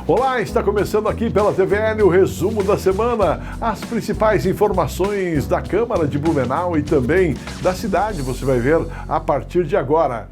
Olá, está começando aqui pela TVN o resumo da semana. As principais informações da Câmara de Blumenau e também da cidade você vai ver a partir de agora.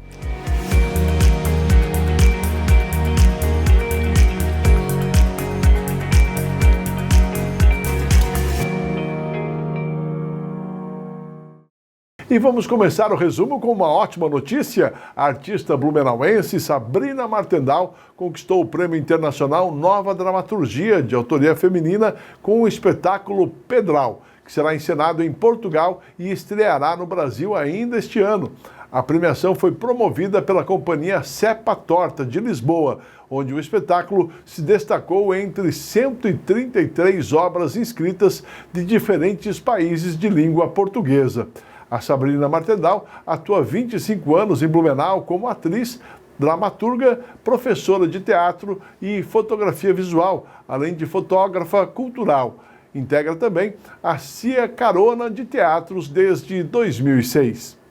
E vamos começar o resumo com uma ótima notícia. A artista blumenauense Sabrina Martendal conquistou o Prêmio Internacional Nova Dramaturgia de autoria feminina com o espetáculo Pedral, que será encenado em Portugal e estreará no Brasil ainda este ano. A premiação foi promovida pela companhia Cepa Torta de Lisboa, onde o espetáculo se destacou entre 133 obras inscritas de diferentes países de língua portuguesa. A Sabrina Martendal atua há 25 anos em Blumenau como atriz, dramaturga, professora de teatro e fotografia visual, além de fotógrafa cultural. Integra também a CIA Carona de Teatros desde 2006.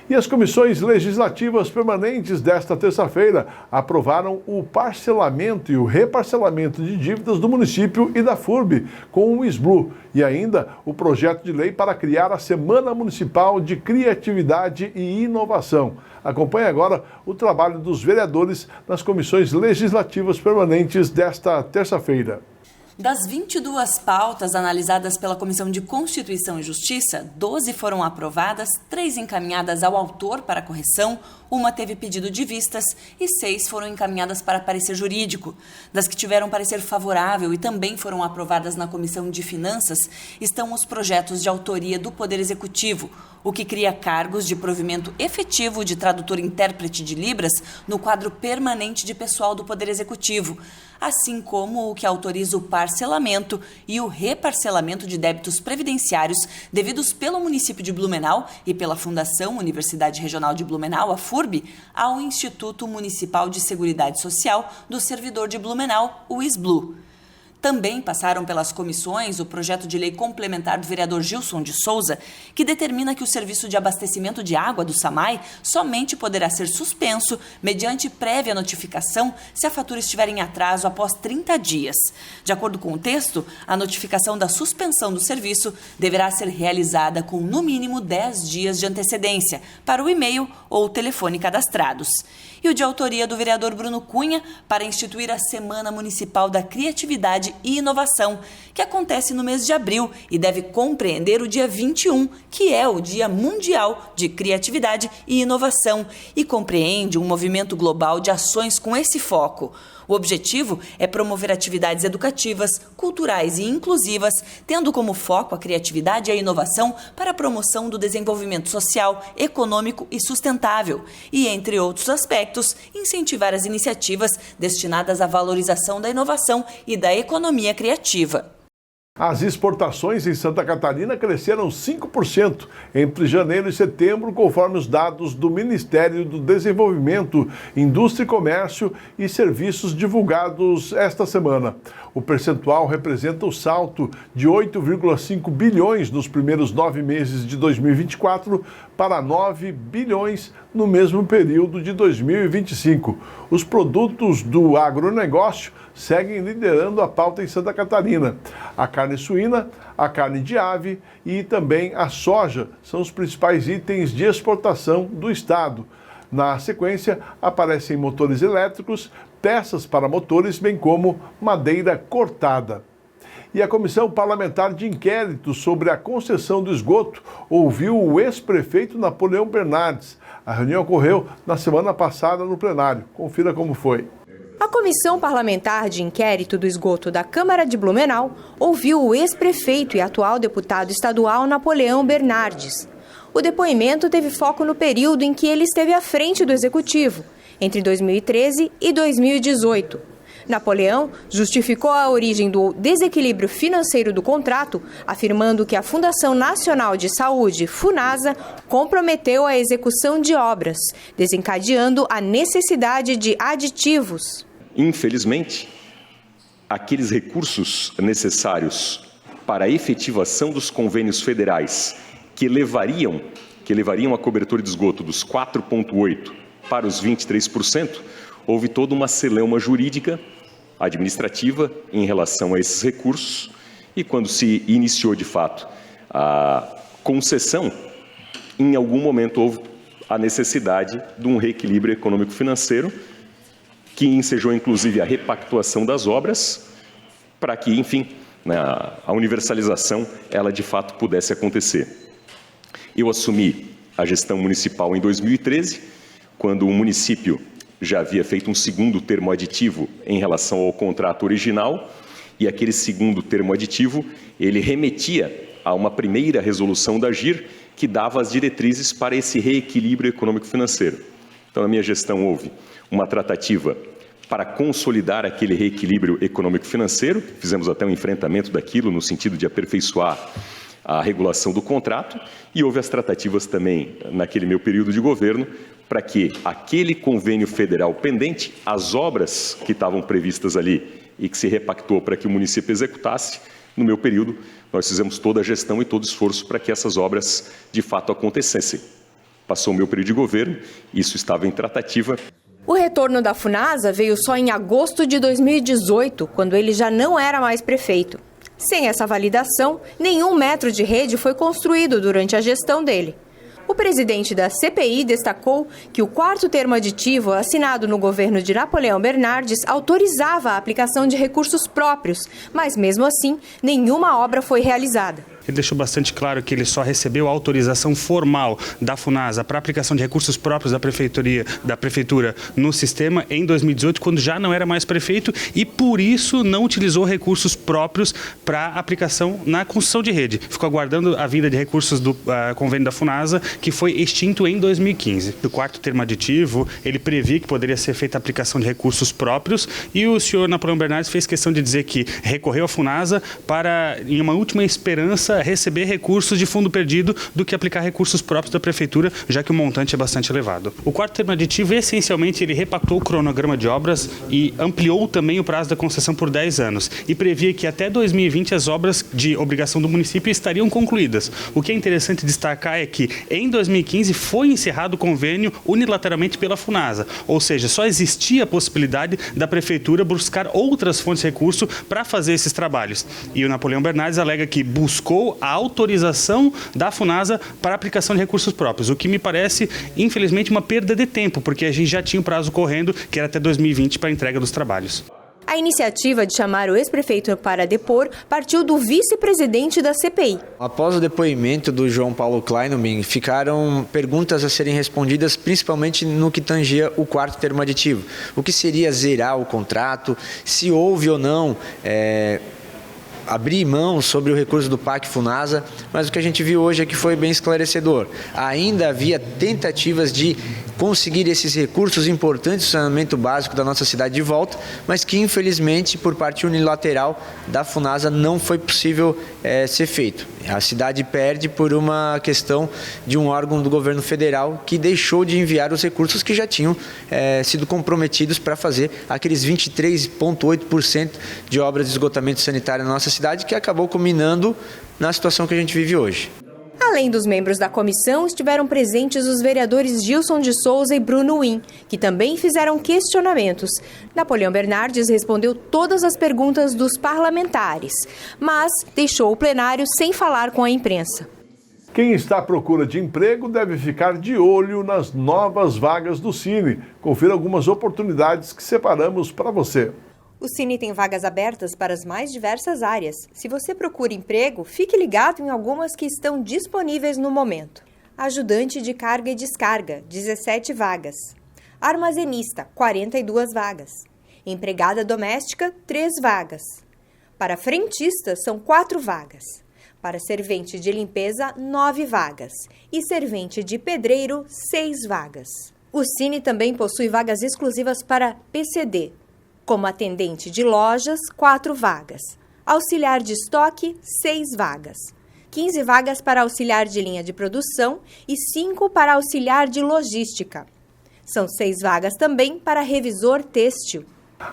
E as comissões legislativas permanentes desta terça-feira aprovaram o parcelamento e o reparcelamento de dívidas do município e da FURB com o SBLU e ainda o projeto de lei para criar a Semana Municipal de Criatividade e Inovação. Acompanhe agora o trabalho dos vereadores nas comissões legislativas permanentes desta terça-feira. Das 22 pautas analisadas pela Comissão de Constituição e Justiça, 12 foram aprovadas, 3 encaminhadas ao autor para correção, 1 teve pedido de vistas e 6 foram encaminhadas para parecer jurídico. Das que tiveram parecer favorável e também foram aprovadas na Comissão de Finanças, estão os projetos de autoria do Poder Executivo, o que cria cargos de provimento efetivo de tradutor-intérprete de Libras no quadro permanente de pessoal do Poder Executivo, assim como o que autoriza o parcelamento e o reparcelamento de débitos previdenciários devidos pelo município de Blumenau e pela Fundação Universidade Regional de Blumenau, a FURB, ao Instituto Municipal de Seguridade Social do Servidor de Blumenau, o SBLU. Também passaram pelas comissões o projeto de lei complementar do vereador Gilson de Souza, que determina que o serviço de abastecimento de água do SAMAI somente poderá ser suspenso mediante prévia notificação se a fatura estiver em atraso após 30 dias. De acordo com o texto, a notificação da suspensão do serviço deverá ser realizada com no mínimo 10 dias de antecedência para o e-mail ou telefone cadastrados. E o de autoria do vereador Bruno Cunha para instituir a Semana Municipal da Criatividade e Inovação, que acontece no mês de abril e deve compreender o dia 21, que é o Dia Mundial de Criatividade e Inovação, e compreende um movimento global de ações com esse foco. O objetivo é promover atividades educativas, culturais e inclusivas, tendo como foco a criatividade e a inovação para a promoção do desenvolvimento social, econômico e sustentável, e, entre outros aspectos, incentivar as iniciativas destinadas à valorização da inovação e da economia criativa. As exportações em Santa Catarina cresceram 5% entre janeiro e setembro, conforme os dados do Ministério do Desenvolvimento, Indústria e Comércio e Serviços divulgados esta semana. O percentual representa o salto de 8,5 bilhões nos primeiros 9 meses de 2024 para 9 bilhões no mesmo período de 2025. Os produtos do agronegócio seguem liderando a pauta em Santa Catarina. A carne suína, a carne de ave e também a soja são os principais itens de exportação do estado. Na sequência, aparecem motores elétricos, peças para motores, bem como madeira cortada. E a Comissão Parlamentar de Inquérito sobre a concessão do esgoto ouviu o ex-prefeito Napoleão Bernardes. A reunião ocorreu na semana passada no plenário. Confira como foi. A Comissão Parlamentar de Inquérito do Esgoto da Câmara de Blumenau ouviu o ex-prefeito e atual deputado estadual Napoleão Bernardes. O depoimento teve foco no período em que ele esteve à frente do Executivo, entre 2013 e 2018. Napoleão justificou a origem do desequilíbrio financeiro do contrato, afirmando que a Fundação Nacional de Saúde, FUNASA, comprometeu a execução de obras, desencadeando a necessidade de aditivos. Infelizmente, aqueles recursos necessários para a efetivação dos convênios federais que levariam a cobertura de esgoto dos 4,8% para os 23%, houve toda uma celeuma jurídica administrativa em relação a esses recursos e quando se iniciou de fato a concessão, em algum momento houve a necessidade de um reequilíbrio econômico-financeiro que ensejou inclusive a repactuação das obras para que, enfim, a universalização ela de fato pudesse acontecer. Eu assumi a gestão municipal em 2013, quando o município já havia feito um segundo termo aditivo em relação ao contrato original, e aquele segundo termo aditivo, ele remetia a uma primeira resolução da AGIR que dava as diretrizes para esse reequilíbrio econômico-financeiro. Então, na minha gestão houve uma tratativa para consolidar aquele reequilíbrio econômico-financeiro, fizemos até um enfrentamento daquilo no sentido de aperfeiçoar a regulação do contrato, e houve as tratativas também, naquele meu período de governo, para que aquele convênio federal pendente, as obras que estavam previstas ali e que se repactou para que o município executasse, no meu período, nós fizemos toda a gestão e todo o esforço para que essas obras de fato acontecessem. Passou o meu período de governo, isso estava em tratativa. O retorno da Funasa veio só em agosto de 2018, quando ele já não era mais prefeito. Sem essa validação, nenhum metro de rede foi construído durante a gestão dele. O presidente da CPI destacou que o quarto termo aditivo, assinado no governo de Napoleão Bernardes, autorizava a aplicação de recursos próprios, mas mesmo assim, nenhuma obra foi realizada. Ele deixou bastante claro que ele só recebeu a autorização formal da Funasa para aplicação de recursos próprios da prefeitura no sistema em 2018, quando já não era mais prefeito, e por isso não utilizou recursos próprios para aplicação na construção de rede. Ficou aguardando a vinda de recursos do convênio da Funasa, que foi extinto em 2015. O quarto termo aditivo, ele previa que poderia ser feita a aplicação de recursos próprios, e o senhor Napoleão Bernardes fez questão de dizer que recorreu à Funasa para, em uma última esperança, receber recursos de fundo perdido do que aplicar recursos próprios da prefeitura, já que o montante é bastante elevado. O quarto termo aditivo, essencialmente, ele repactou o cronograma de obras e ampliou também o prazo da concessão por 10 anos e previa que até 2020 as obras de obrigação do município estariam concluídas. O que é interessante destacar é que em 2015 foi encerrado o convênio unilateralmente pela Funasa, ou seja, só existia a possibilidade da prefeitura buscar outras fontes de recurso para fazer esses trabalhos. E o Napoleão Bernardes alega que buscou a autorização da Funasa para aplicação de recursos próprios, o que me parece, infelizmente, uma perda de tempo, porque a gente já tinha o prazo correndo, que era até 2020, para a entrega dos trabalhos. A iniciativa de chamar o ex-prefeito para depor partiu do vice-presidente da CPI. Após o depoimento do João Paulo Kleinobin, ficaram perguntas a serem respondidas, principalmente no que tangia o quarto termo aditivo. O que seria zerar o contrato, se houve ou não abrir mão sobre o recurso do PAC Funasa, mas o que a gente viu hoje é que foi bem esclarecedor. Ainda havia tentativas de conseguir esses recursos importantes do saneamento básico da nossa cidade de volta, mas que infelizmente por parte unilateral da Funasa não foi possível ser feito. A cidade perde por uma questão de um órgão do governo federal que deixou de enviar os recursos que já tinham sido comprometidos para fazer aqueles 23,8% de obras de esgotamento sanitário na nossa cidade, que acabou culminando na situação que a gente vive hoje. Além dos membros da comissão, estiveram presentes os vereadores Gilson de Souza e Bruno Win, que também fizeram questionamentos. Napoleão Bernardes respondeu todas as perguntas dos parlamentares, mas deixou o plenário sem falar com a imprensa. Quem está à procura de emprego deve ficar de olho nas novas vagas do Cine. Confira algumas oportunidades que separamos para você. O Cine tem vagas abertas para as mais diversas áreas. Se você procura emprego, fique ligado em algumas que estão disponíveis no momento. Ajudante de carga e descarga, 17 vagas. Armazenista, 42 vagas. Empregada doméstica, 3 vagas. Para frentista, são 4 vagas. Para servente de limpeza, 9 vagas. E servente de pedreiro, 6 vagas. O Cine também possui vagas exclusivas para PCD, como atendente de lojas, 4 vagas. Auxiliar de estoque, 6 vagas. 15 vagas para auxiliar de linha de produção e 5 para auxiliar de logística. São 6 vagas também para revisor têxtil.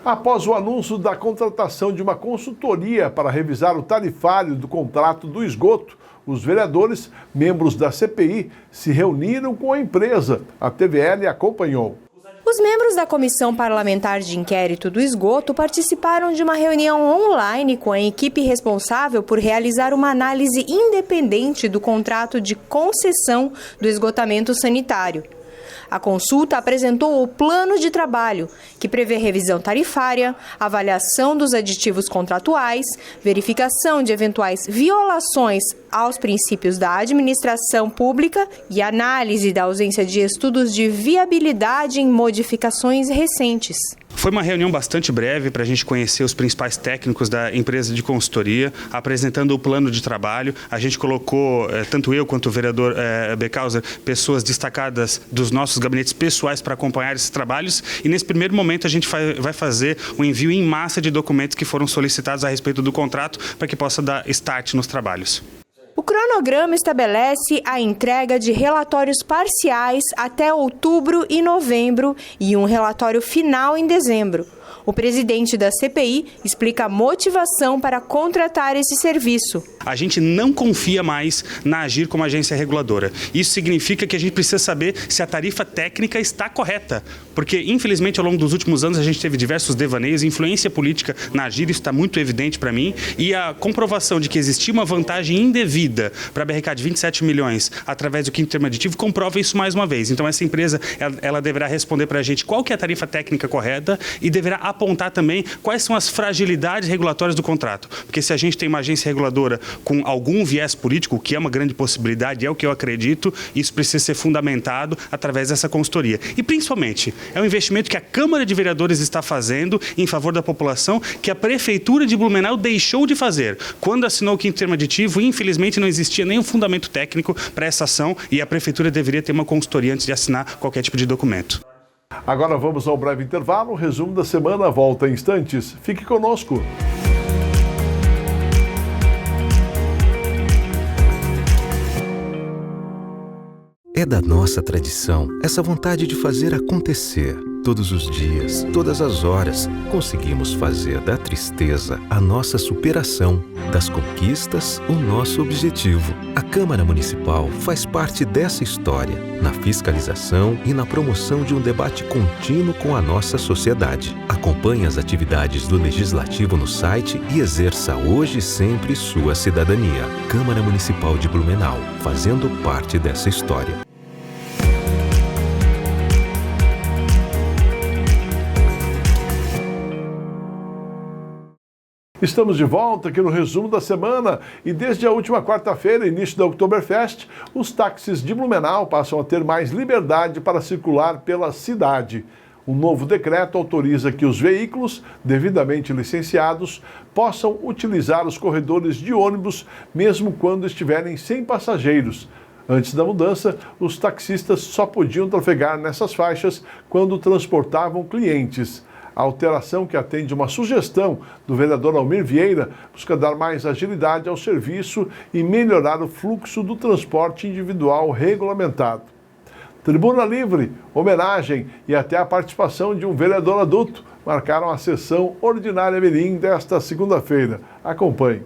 Após o anúncio da contratação de uma consultoria para revisar o tarifário do contrato do esgoto, os vereadores, membros da CPI, se reuniram com a empresa. A TVL acompanhou. Os membros da Comissão Parlamentar de Inquérito do Esgoto participaram de uma reunião online com a equipe responsável por realizar uma análise independente do contrato de concessão do esgotamento sanitário. A consulta apresentou o plano de trabalho, que prevê revisão tarifária, avaliação dos aditivos contratuais, verificação de eventuais violações aos princípios da administração pública e análise da ausência de estudos de viabilidade em modificações recentes. Foi uma reunião bastante breve para a gente conhecer os principais técnicos da empresa de consultoria, apresentando o plano de trabalho. A gente colocou, tanto eu quanto o vereador Beckhauser, pessoas destacadas dos nossos gabinetes pessoais para acompanhar esses trabalhos. E nesse primeiro momento a gente vai fazer o envio em massa de documentos que foram solicitados a respeito do contrato para que possa dar start nos trabalhos. O cronograma estabelece a entrega de relatórios parciais até outubro e novembro e um relatório final em dezembro. O presidente da CPI explica a motivação para contratar esse serviço. A gente não confia mais na Agir como agência reguladora. Isso significa que a gente precisa saber se a tarifa técnica está correta. Porque, infelizmente, ao longo dos últimos anos, a gente teve diversos devaneios, influência política na Agir, isso está muito evidente para mim. E a comprovação de que existia uma vantagem indevida para a BRK de 27 milhões através do quinto termo aditivo comprova isso mais uma vez. Então, essa empresa ela deverá responder para a gente qual que é a tarifa técnica correta e deverá apontar também quais são as fragilidades regulatórias do contrato. Porque se a gente tem uma agência reguladora com algum viés político, o que é uma grande possibilidade, é o que eu acredito, isso precisa ser fundamentado através dessa consultoria. E, principalmente, é um investimento que a Câmara de Vereadores está fazendo em favor da população, que a Prefeitura de Blumenau deixou de fazer. Quando assinou o quinto termo aditivo, infelizmente não existia nenhum fundamento técnico para essa ação e a Prefeitura deveria ter uma consultoria antes de assinar qualquer tipo de documento. Agora vamos ao breve intervalo. O resumo da semana volta em instantes. Fique conosco. É da nossa tradição essa vontade de fazer acontecer. Todos os dias, todas as horas, conseguimos fazer da tristeza a nossa superação, das conquistas o nosso objetivo. A Câmara Municipal faz parte dessa história, na fiscalização e na promoção de um debate contínuo com a nossa sociedade. Acompanhe as atividades do Legislativo no site e exerça hoje e sempre sua cidadania. Câmara Municipal de Blumenau, fazendo parte dessa história. Estamos de volta aqui no resumo da semana e desde a última quarta-feira, início da Oktoberfest, os táxis de Blumenau passam a ter mais liberdade para circular pela cidade. Um novo decreto autoriza que os veículos devidamente licenciados possam utilizar os corredores de ônibus mesmo quando estiverem sem passageiros. Antes da mudança, os taxistas só podiam trafegar nessas faixas quando transportavam clientes. A alteração, que atende uma sugestão do vereador Almir Vieira, busca dar mais agilidade ao serviço e melhorar o fluxo do transporte individual regulamentado. Tribuna Livre, homenagem e até a participação de um vereador adulto marcaram a sessão ordinária mirim desta segunda-feira. Acompanhe.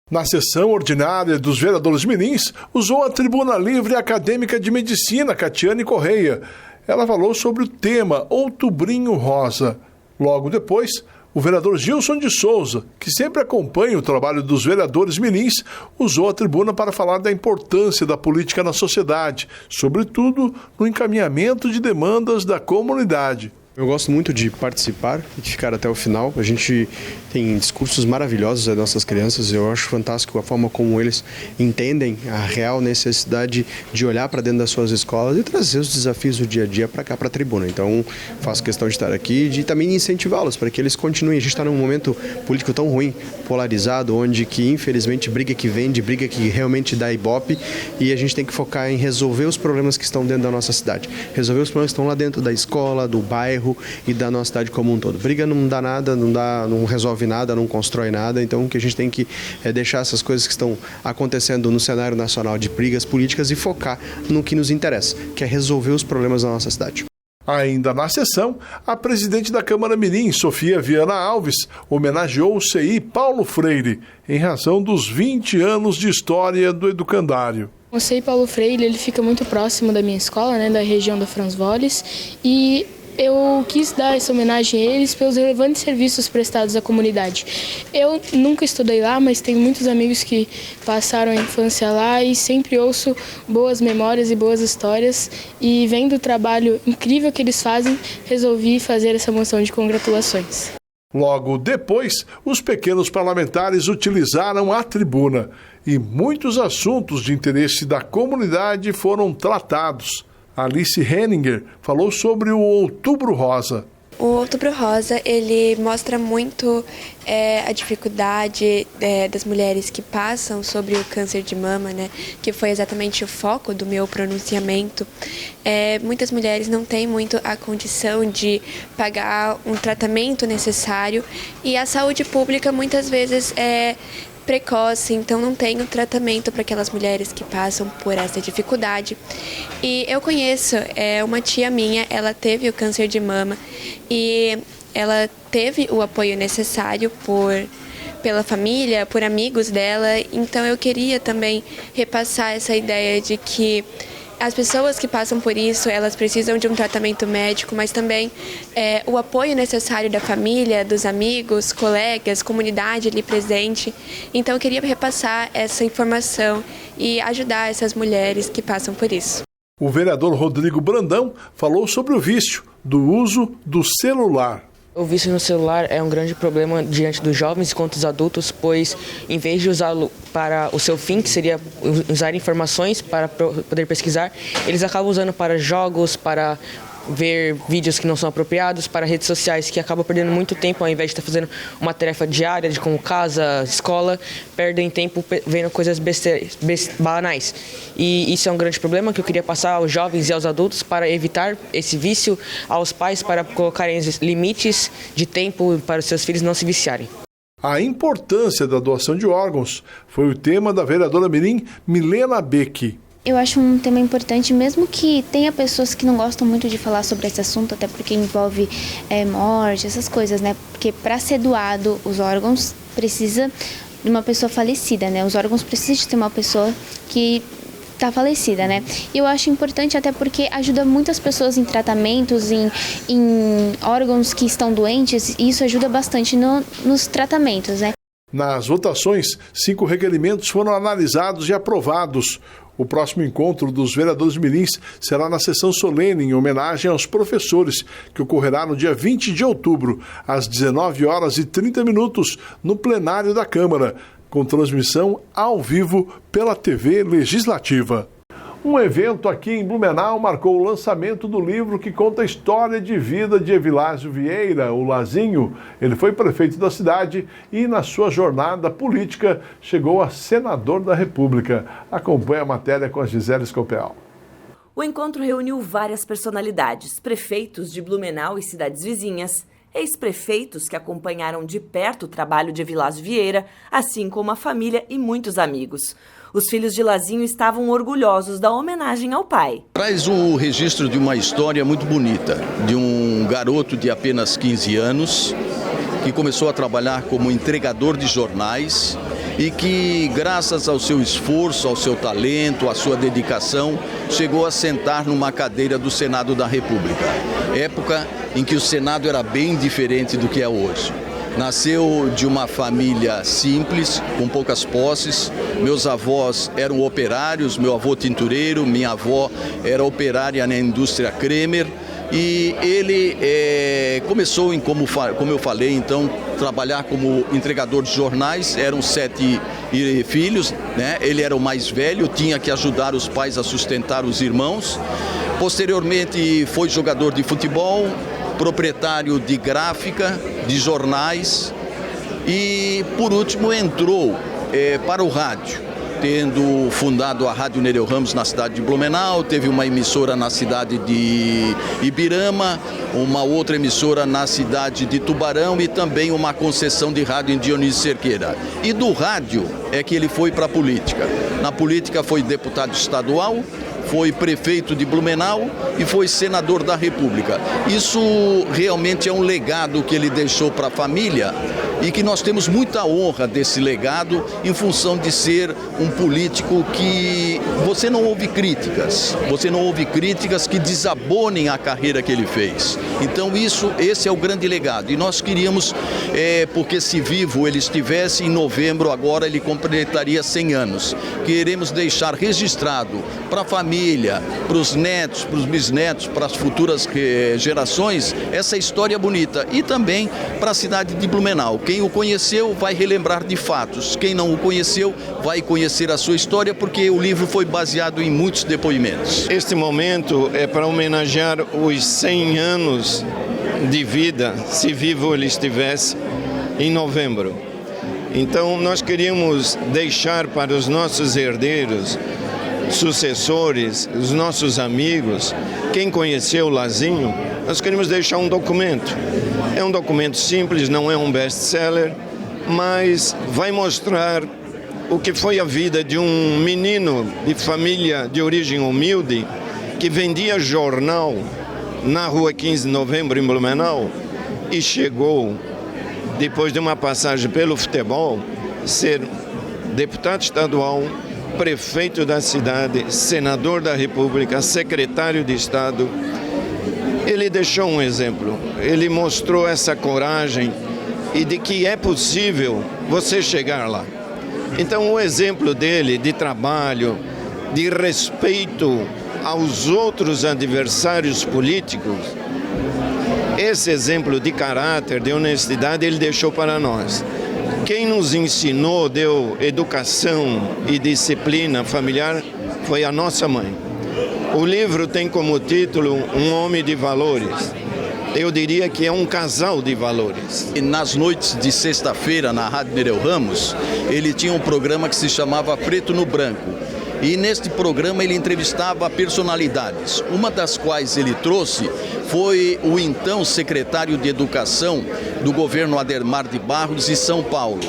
Na sessão ordinária dos vereadores mirins, usou a Tribuna Livre a acadêmica de medicina Catiane Correia. Ela falou sobre o tema Outubrinho Rosa. Logo depois, o vereador Gilson de Souza, que sempre acompanha o trabalho dos vereadores mirins, usou a tribuna para falar da importância da política na sociedade, sobretudo no encaminhamento de demandas da comunidade. Eu gosto muito de participar e de ficar até o final. A gente tem discursos maravilhosos das nossas crianças. Eu acho fantástico a forma como eles entendem a real necessidade de olhar para dentro das suas escolas e trazer os desafios do dia a dia para cá, para a tribuna. Então, faço questão de estar aqui e de também incentivá-los para que eles continuem. A gente está num momento político tão ruim, polarizado, onde que infelizmente briga que vende, briga que realmente dá ibope, e a gente tem que focar em resolver os problemas que estão dentro da nossa cidade. Resolver os problemas que estão lá dentro da escola, do bairro e da nossa cidade como um todo. Briga não dá nada, não resolve nada, não constrói nada, então o que a gente tem que é deixar essas coisas que estão acontecendo no cenário nacional de brigas políticas e focar no que nos interessa, que é resolver os problemas da nossa cidade. Ainda na sessão, a presidente da Câmara Mirim, Sofia Viana Alves, homenageou o CI Paulo Freire, em razão dos 20 anos de história do educandário. O CI Paulo Freire ele fica muito próximo da minha escola, da região da Franz Welles, e eu quis dar essa homenagem a eles pelos relevantes serviços prestados à comunidade. Eu nunca estudei lá, mas tenho muitos amigos que passaram a infância lá e sempre ouço boas memórias e boas histórias. E vendo o trabalho incrível que eles fazem, resolvi fazer essa moção de congratulações. Logo depois, os pequenos parlamentares utilizaram a tribuna e muitos assuntos de interesse da comunidade foram tratados. Alice Henninger falou sobre o Outubro Rosa. O Outubro Rosa, ele mostra muito a dificuldade das mulheres que passam sobre o câncer de mama, né? Que foi exatamente o foco do meu pronunciamento. Muitas mulheres não têm muito a condição de pagar um tratamento necessário e a saúde pública muitas vezes é precoce, então não tem o tratamento para aquelas mulheres que passam por essa dificuldade. E eu conheço uma tia minha, ela teve o câncer de mama e ela teve o apoio necessário pela família, por amigos dela, então eu queria também repassar essa ideia de que as pessoas que passam por isso, elas precisam de um tratamento médico, mas também o apoio necessário da família, dos amigos, colegas, comunidade ali presente. Então eu queria repassar essa informação e ajudar essas mulheres que passam por isso. O vereador Rodrigo Brandão falou sobre o vício do uso do celular. O vício no celular é um grande problema diante dos jovens quanto dos adultos, pois em vez de usá-lo para o seu fim, que seria usar informações para poder pesquisar, eles acabam usando para jogos, para ver vídeos que não são apropriados, para redes sociais, que acabam perdendo muito tempo ao invés de estar fazendo uma tarefa diária, de como casa, escola, perdem tempo vendo coisas banais. E isso é um grande problema que eu queria passar aos jovens e aos adultos para evitar esse vício, aos pais para colocarem limites de tempo para os seus filhos não se viciarem. A importância da doação de órgãos foi o tema da vereadora mirim Milena Beck. Eu acho um tema importante, mesmo que tenha pessoas que não gostam muito de falar sobre esse assunto, até porque envolve morte, essas coisas, né? Porque para ser doado os órgãos precisa de uma pessoa falecida, né? Os órgãos precisam de ter uma pessoa que está falecida, né? E eu acho importante até porque ajuda muitas pessoas em tratamentos, em órgãos que estão doentes, e isso ajuda bastante nos tratamentos, né? Nas votações, 5 requerimentos foram analisados e aprovados. O próximo encontro dos vereadores mirins será na sessão solene em homenagem aos professores, que ocorrerá no dia 20 de outubro, às 19h30, no plenário da Câmara, com transmissão ao vivo pela TV Legislativa. Um evento aqui em Blumenau marcou o lançamento do livro que conta a história de vida de Evilásio Vieira, o Lazinho. Ele foi prefeito da cidade e, na sua jornada política, chegou a senador da República. Acompanhe a matéria com a Gisele Scopel. O encontro reuniu várias personalidades, prefeitos de Blumenau e cidades vizinhas, ex-prefeitos que acompanharam de perto o trabalho de Evilásio Vieira, assim como a família e muitos amigos. Os filhos de Lazinho estavam orgulhosos da homenagem ao pai. Traz o registro de uma história muito bonita, de um garoto de apenas 15 anos, que começou a trabalhar como entregador de jornais e que, graças ao seu esforço, ao seu talento, à sua dedicação, chegou a sentar numa cadeira do Senado da República. Época em que o Senado era bem diferente do que é hoje. Nasceu de uma família simples, com poucas posses. Meus avós eram operários, meu avô tintureiro, minha avó era operária na indústria Kremer. E ele começou, como eu falei, então, trabalhar como entregador de jornais. Eram 7 filhos, né? Ele era o mais velho, tinha que ajudar os pais a sustentar os irmãos. Posteriormente foi jogador de futebol, proprietário de gráfica, de jornais e, por último, entrou para o rádio, tendo fundado a Rádio Nereu Ramos na cidade de Blumenau, teve uma emissora na cidade de Ibirama, uma outra emissora na cidade de Tubarão e também uma concessão de rádio em Dionísio Cerqueira. E do rádio é que ele foi para a política. Na política foi deputado estadual, foi prefeito de Blumenau e foi senador da República. Isso realmente é um legado que ele deixou para a família e que nós temos muita honra desse legado em função de ser um político que você não ouve críticas que desabonem a carreira que ele fez. Então esse é o grande legado. E nós queríamos, porque se vivo ele estivesse, em novembro agora ele completaria 100 anos. Queremos deixar registrado para a família, para os netos, para os bisnetos, para as futuras gerações, essa história bonita. E também para a cidade de Blumenau. Quem o conheceu vai relembrar de fatos. Quem não o conheceu vai conhecer a sua história, porque o livro foi baseado em muitos depoimentos. Este momento é para homenagear os 100 anos de vida, se vivo ele estivesse, em novembro. Então nós queríamos deixar para os nossos herdeiros, sucessores, os nossos amigos, quem conheceu o Lazinho, nós queríamos deixar um documento. É um documento simples, não é um best-seller, mas vai mostrar o que foi a vida de um menino de família de origem humilde que vendia jornal na rua 15 de novembro em Blumenau e chegou, depois de uma passagem pelo futebol, ser deputado estadual, prefeito da cidade, senador da República, secretário de Estado. Ele deixou um exemplo, ele mostrou essa coragem e de que é possível você chegar lá. Então o exemplo dele de trabalho, de respeito aos outros adversários políticos, esse exemplo de caráter, de honestidade, ele deixou para nós. Quem nos ensinou, deu educação e disciplina familiar, foi a nossa mãe. O livro tem como título Um Homem de Valores. Eu diria que é um casal de valores. E nas noites de sexta-feira, na Rádio Nereu Ramos, ele tinha um programa que se chamava Preto no Branco. E neste programa ele entrevistava personalidades. Uma das quais ele trouxe foi o então secretário de Educação do governo Adhemar de Barros de São Paulo.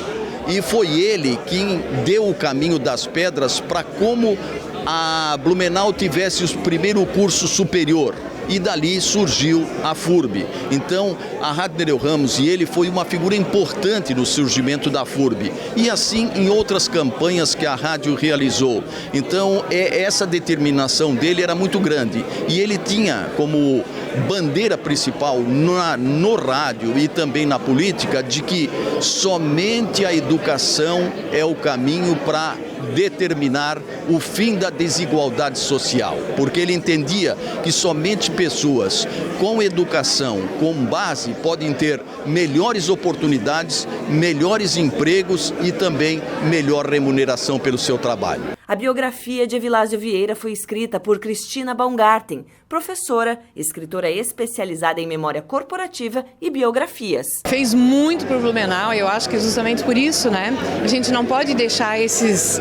E foi ele quem deu o caminho das pedras para como a Blumenau tivesse o primeiro curso superior. E dali surgiu a FURB. Então, a Rádio Nereu Ramos e ele foi uma figura importante no surgimento da FURB. E assim em outras campanhas que a rádio realizou. Então, essa determinação dele era muito grande. E ele tinha como bandeira principal no rádio e também na política de que somente a educação é o caminho para determinar o fim da desigualdade social, porque ele entendia que somente pessoas com educação, com base, podem ter melhores oportunidades, melhores empregos e também melhor remuneração pelo seu trabalho. A biografia de Evilásio Vieira foi escrita por Cristina Baumgarten, professora, escritora especializada em memória corporativa e biografias. Fez muito para o Blumenau, eu acho que justamente por isso, né? A gente não pode deixar esses,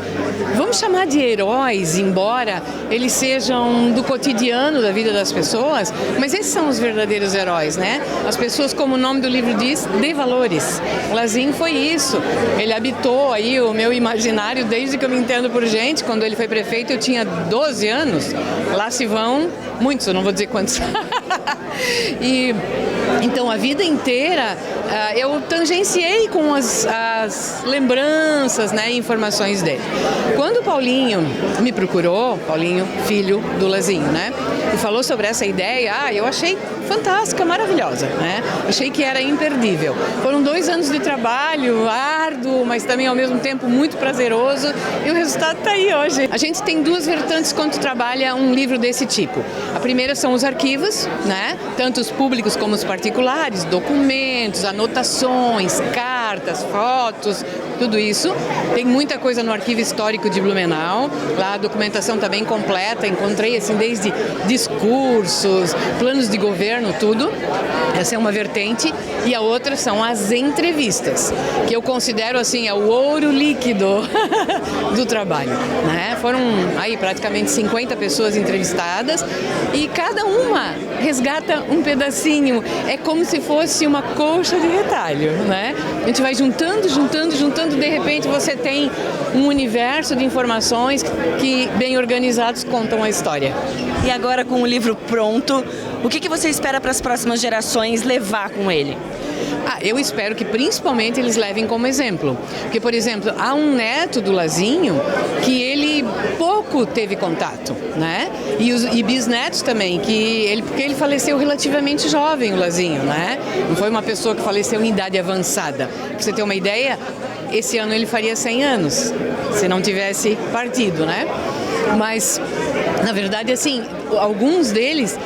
vamos chamar de heróis, embora eles sejam do cotidiano da vida das pessoas, mas esses são os verdadeiros heróis, né? As pessoas, como o nome do livro diz, de valores. O Lazinho foi isso, ele habitou aí o meu imaginário desde que eu me entendo por gente. Quando ele foi prefeito eu tinha 12 anos, lá se vão muitos, eu não vou dizer quantos. E então a vida inteira eu tangenciei com as lembranças, né, e informações dele. Quando o Paulinho me procurou, Paulinho, filho do Lazinho, né, e falou sobre essa ideia, eu achei fantástica, maravilhosa, né? Achei que era imperdível. Foram 2 anos de trabalho, árduo, mas também ao mesmo tempo muito prazeroso, e o resultado está aí hoje. A gente tem 2 vertentes quando trabalha um livro desse tipo. A primeira são os arquivos, né? Tanto os públicos como os particulares, documentos, anotações, cartas, fotos, tudo isso. Tem muita coisa no arquivo histórico de Blumenau, lá a documentação está bem completa, encontrei assim desde discursos, planos de governo, tudo. Essa é uma vertente. E a outra são as entrevistas, que eu considero assim, é o ouro líquido do trabalho, né? Foram aí praticamente 50 pessoas entrevistadas e cada uma resgata um pedacinho. É como se fosse uma colcha de retalho, né? A gente vai juntando, de repente você tem um universo de informações que, bem organizados, contam a história. E agora, com o livro pronto, o que você espera para as próximas gerações levar com ele? Eu espero que principalmente eles levem como exemplo. Porque, por exemplo, há um neto do Lazinho que ele pouco teve contato, né? E bisnetos também, porque ele faleceu relativamente jovem, o Lazinho, né? Não foi uma pessoa que faleceu em idade avançada. Pra você ter uma ideia, esse ano ele faria 100 anos, se não tivesse partido, né? Mas, na verdade, assim, alguns deles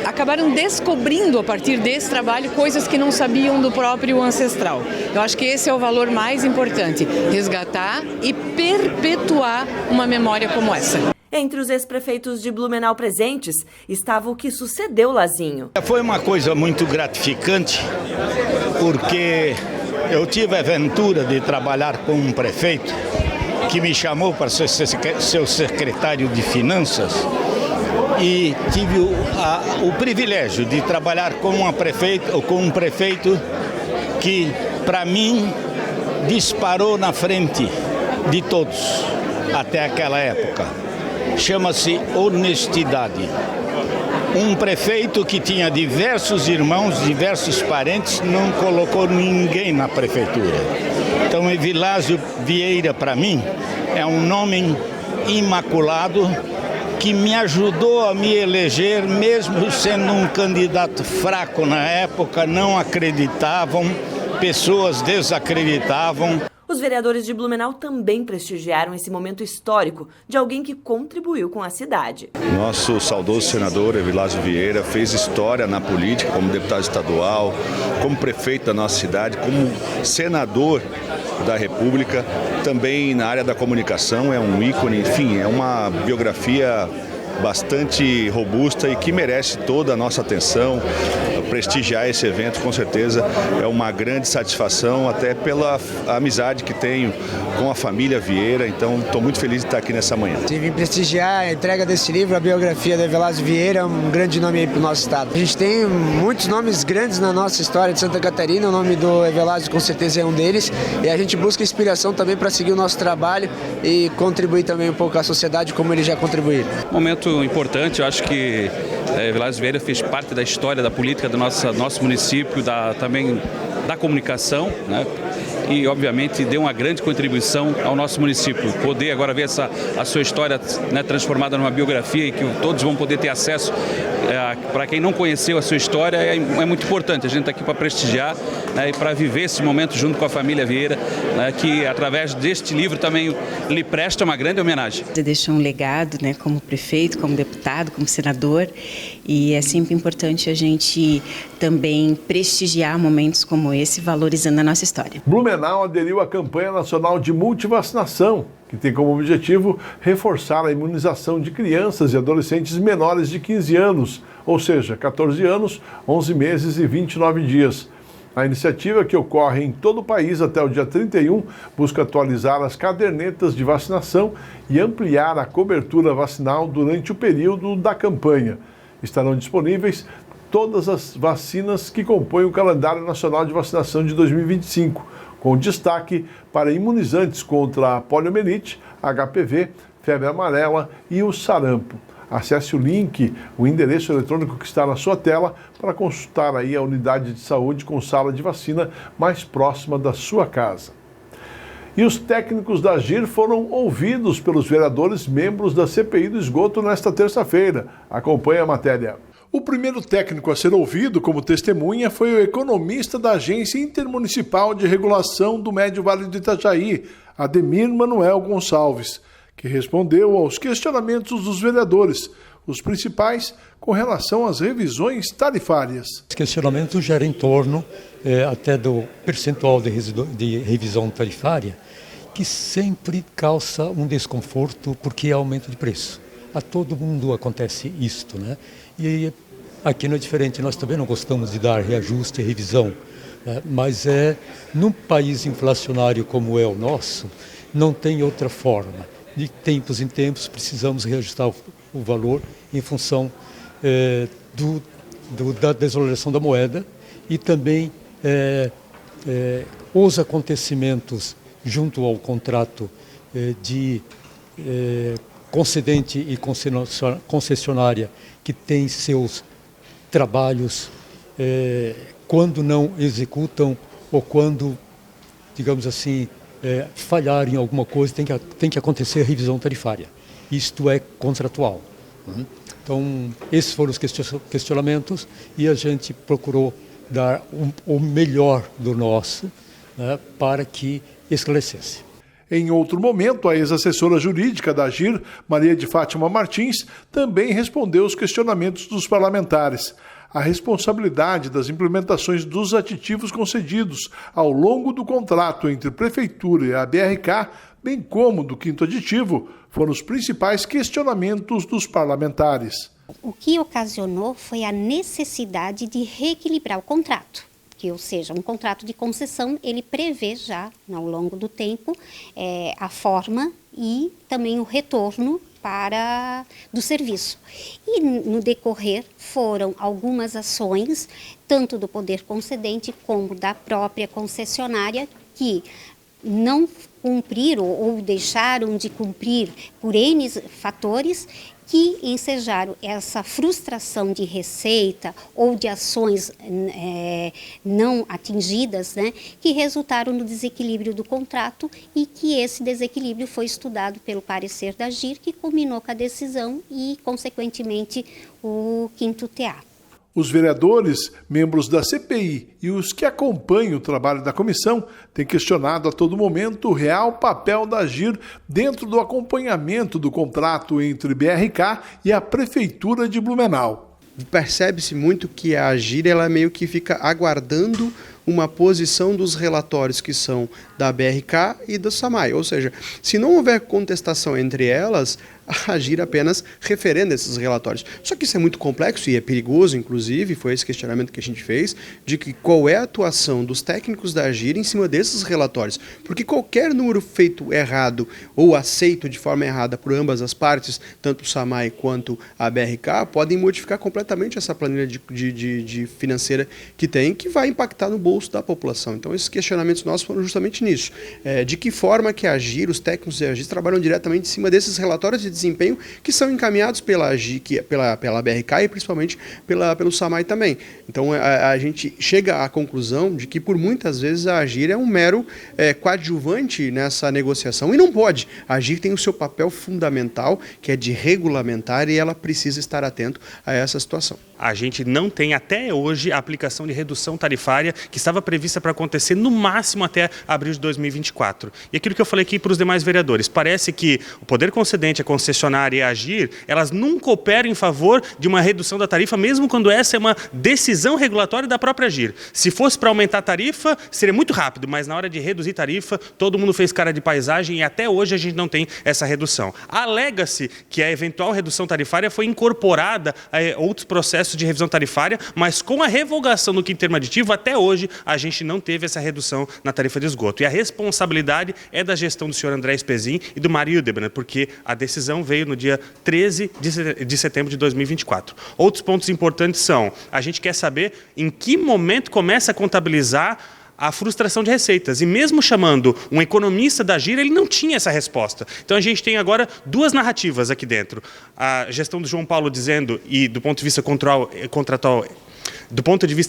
acabaram descobrindo a partir desse trabalho coisas que não sabiam do próprio ancestral. Eu acho que esse é o valor mais importante, resgatar e perpetuar uma memória como essa. Entre os ex-prefeitos de Blumenau presentes estava o que sucedeu Lazinho. Foi uma coisa muito gratificante, porque eu tive a aventura de trabalhar com um prefeito que me chamou para ser seu secretário de Finanças e tive o privilégio de trabalhar com um prefeito que, para mim, disparou na frente de todos até aquela época. Chama-se honestidade. Um prefeito que tinha diversos irmãos, diversos parentes, não colocou ninguém na prefeitura. Então, Evilásio Vieira, para mim, é um nome imaculado que me ajudou a me eleger, mesmo sendo um candidato fraco na época, não acreditavam, pessoas desacreditavam. Os vereadores de Blumenau também prestigiaram esse momento histórico de alguém que contribuiu com a cidade. Nosso saudoso senador Evilásio Vieira fez história na política como deputado estadual, como prefeito da nossa cidade, como senador da República, também na área da comunicação, é um ícone, enfim, é uma biografia bastante robusta e que merece toda a nossa atenção. Prestigiar esse evento, com certeza, é uma grande satisfação, até pela amizade que tenho com a família Vieira, então estou muito feliz de estar aqui nessa manhã. Vim prestigiar a entrega desse livro, a biografia do Evilásio Vieira, um grande nome aí para o nosso estado. A gente tem muitos nomes grandes na nossa história de Santa Catarina, o nome do Evilásio com certeza é um deles, e a gente busca inspiração também para seguir o nosso trabalho e contribuir também um pouco à sociedade como eles já contribuíram. Momento importante, eu acho que Evilásio Vieira fez parte da história da política do nosso município, também da comunicação, né? E obviamente deu uma grande contribuição ao nosso município. Poder agora ver a sua história, né, transformada numa biografia e que todos vão poder ter acesso, para quem não conheceu a sua história, é muito importante. A gente está aqui para prestigiar, né, e para viver esse momento junto com a família Vieira, né, que através deste livro também lhe presta uma grande homenagem. Você deixou um legado, né, como prefeito, como deputado, como senador, e é sempre importante a gente também prestigiar momentos como esse, valorizando a nossa história. Blumenau aderiu à campanha nacional de multivacinação, que tem como objetivo reforçar a imunização de crianças e adolescentes menores de 15 anos, ou seja, 14 anos, 11 meses e 29 dias. A iniciativa, que ocorre em todo o país até o dia 31, busca atualizar as cadernetas de vacinação e ampliar a cobertura vacinal durante o período da campanha. Estarão disponíveis todas as vacinas que compõem o calendário nacional de vacinação de 2025, com destaque para imunizantes contra a poliomielite, HPV, febre amarela e o sarampo. Acesse o link, o endereço eletrônico que está na sua tela, para consultar aí a unidade de saúde com sala de vacina mais próxima da sua casa. E os técnicos da AGIR foram ouvidos pelos vereadores membros da CPI do esgoto nesta terça-feira. Acompanhe a matéria. O primeiro técnico a ser ouvido como testemunha foi o economista da Agência Intermunicipal de Regulação do Médio Vale do Itajaí, Ademir Manuel Gonçalves, que respondeu aos questionamentos dos vereadores, os principais com relação às revisões tarifárias. Os questionamentos geram em torno até do percentual de revisão tarifária, que sempre causa um desconforto porque é aumento de preço. A todo mundo acontece isto, né? E aqui não é diferente, nós também não gostamos de dar reajuste e revisão, né? Mas num país inflacionário como é o nosso, não tem outra forma. De tempos em tempos precisamos reajustar o valor em função da desvalorização da moeda e também os acontecimentos junto ao contrato de concedente e concessionária que tem seus trabalhos quando não executam ou quando, digamos assim, falhar em alguma coisa, tem que acontecer a revisão tarifária. Isto é contratual. Então, esses foram os questionamentos e a gente procurou dar o melhor do nosso, né, para que esclarecesse. Em outro momento, a ex-assessora jurídica da AGIR, Maria de Fátima Martins, também respondeu os questionamentos dos parlamentares. A responsabilidade das implementações dos aditivos concedidos ao longo do contrato entre Prefeitura e a BRK, bem como do quinto aditivo, foram os principais questionamentos dos parlamentares. O que ocasionou foi a necessidade de reequilibrar o contrato, ou seja, um contrato de concessão, ele prevê já, ao longo do tempo, a forma e também o retorno do serviço. E no decorrer foram algumas ações, tanto do poder concedente como da própria concessionária, que não cumpriram ou deixaram de cumprir por N fatores, que ensejaram essa frustração de receita ou de ações não atingidas, né, que resultaram no desequilíbrio do contrato e que esse desequilíbrio foi estudado pelo parecer da AGIR, que culminou com a decisão e, consequentemente, o quinto TA. Os vereadores, membros da CPI e os que acompanham o trabalho da comissão têm questionado a todo momento o real papel da AGIR dentro do acompanhamento do contrato entre BRK e a Prefeitura de Blumenau. Percebe-se muito que a AGIR ela meio que fica aguardando uma posição dos relatórios que são da BRK e do SAMAI, ou seja, se não houver contestação entre elas, a AGIR apenas referenda esses relatórios. Só que isso é muito complexo e é perigoso, inclusive, foi esse questionamento que a gente fez, de que qual é a atuação dos técnicos da AGIR em cima desses relatórios, porque qualquer número feito errado ou aceito de forma errada por ambas as partes, tanto o SAMAI quanto a BRK, podem modificar completamente essa planilha de financeira que tem, que vai impactar no bolso da população. Então, esses questionamentos nossos foram justamente nisso. De que forma que a AGIR, os técnicos da AGIR, trabalham diretamente em cima desses relatórios de desempenho que são encaminhados pela AGIR, pela BRK e principalmente pelo SAMAI também. Então, a gente chega à conclusão de que, por muitas vezes, a AGIR é um mero coadjuvante nessa negociação e não pode. A AGIR tem o seu papel fundamental, que é de regulamentar, e ela precisa estar atento a essa situação. A gente não tem até hoje a aplicação de redução tarifária que estava prevista para acontecer no máximo até abril de 2024. E aquilo que eu falei aqui para os demais vereadores, parece que o poder concedente, a concessionária e a AGIR, elas nunca operam em favor de uma redução da tarifa, mesmo quando essa é uma decisão regulatória da própria AGIR. Se fosse para aumentar a tarifa, seria muito rápido, mas na hora de reduzir tarifa, todo mundo fez cara de paisagem e até hoje a gente não tem essa redução. Alega-se que a eventual redução tarifária foi incorporada a outros processos de revisão tarifária, mas com a revogação do quinto termo aditivo, até hoje a gente não teve essa redução na tarifa de esgoto. E a responsabilidade é da gestão do senhor André Spezin e do Mário Hildebrand, porque a decisão veio no dia 13 de setembro de 2024. Outros pontos importantes são, a gente quer saber em que momento começa a contabilizar a frustração de receitas. E mesmo chamando um economista da AGIR, ele não tinha essa resposta. Então a gente tem agora duas narrativas aqui dentro. A gestão do João Paulo dizendo, e do ponto de vista